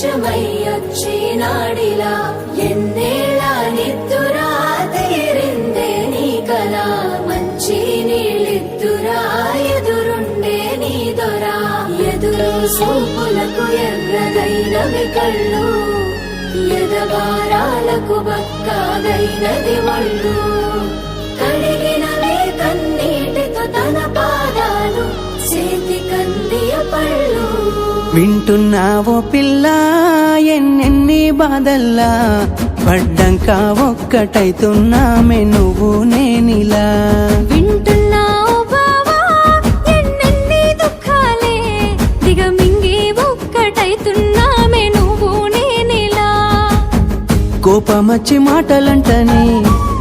ప్రపంచమయ్యొచ్చినాడిలా ఎన్నేళ్ళ నిద్దురా తీరిందే నీ కల మంచి నీళ్ళిద్దురా ఎదురుండే నీ దొరా ఎదురు సూపులకు ఎర్రగైనవి కళ్ళు ఎదబారాలకు బక్కాగైనది ఒళ్ళు కడిగినవే కన్నీటితో తన పాదాలు చేతి కందియ పళ్ళు వింటున్నావో పిల్ల ఎన్నెన్ని బాధల్లా పడ్డంక ఒక్కటైతున్నామే నువ్వు నేనిలా వింటున్నావు బావా ఎన్నెన్ని దుఃఖాలే దిగమింగి ఒక్కటైతున్నామే నువ్వు నేనిలా కోపమచ్చి మాటలంటని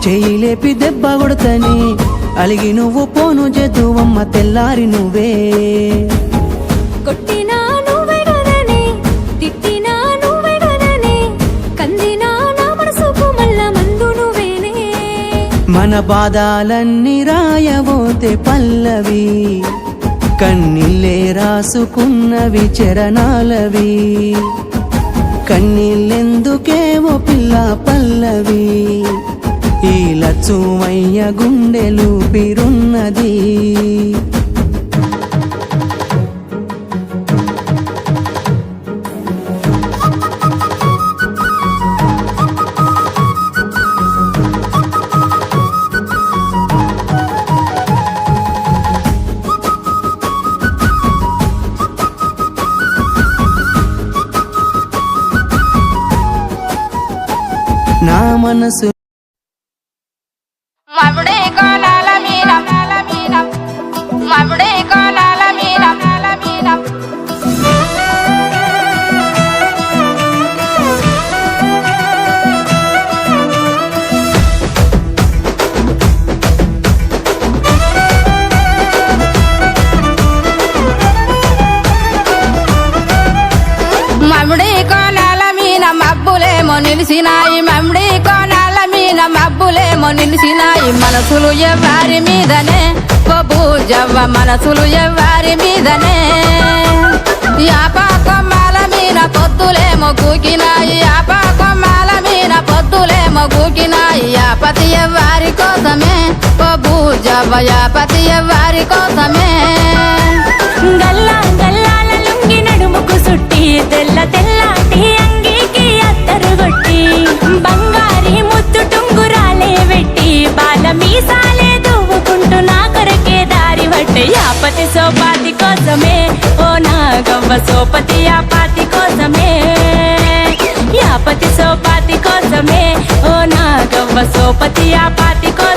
చెయ్యిలేపి దెబ్బ కొడతని అలిగి నువ్వు పోను జదువమ్మ తెల్లారి నువ్వే కొట్టినా నువ్వే కదనే తిట్టినా నువ్వే కదనే కందినా నా మనసుకు మల్ల మందు నువ్వేనే మన బాధాలన్నీ రాయబోతే పల్లవి కన్నీళ్ళే రాసుకున్నవి చరణాలవి కన్నీళ్ళెందుకేవో పిల్ల పల్లవి ఈ లచ్చుమయ్య గుండెలు పిరున్నది నా మనసు మముడే కోలాల మీన మముడే కోలాల మీన మముడే కోలాల మీన మబ్బులేమో నిలిసినాయి మముడే కోలాల మీన మబ్బులేమో నిలిసినాయి మనసులు ఎవ్వారి మీదనే ఓ పూజవ్వ మనసులు ఎవ్వారి మీదనే యాపా కొమ్మాల మీన పొద్దులేమో కూకినాయి యాపా కొమ్మాల మీన పొద్దులేమో కూకినాయి యాపతి ఎవ్వారి కోసమే ఓ పూజవ్వ యాపతి ఎవ్వారి కోసమే గల్లా గల్లాల లుంగి నడుముకు సుట్టి తెల్ల తెల్లాటి అంగీకి అత్తరు కొట్టి బంగారి ముద్దు టుంగురాలే వెట్టి బాల మీసాలే దువ్వుకుంటూ నా కొరకే దారి పట్టే యాపతి సోపాతి కోసమే ఓ నాగవ్వ సోపతి యాపాతి కోసమే యాపతి సోపాతి కోసమే ఓ నాగవ్వ సోపతి యాపాతి కోసమే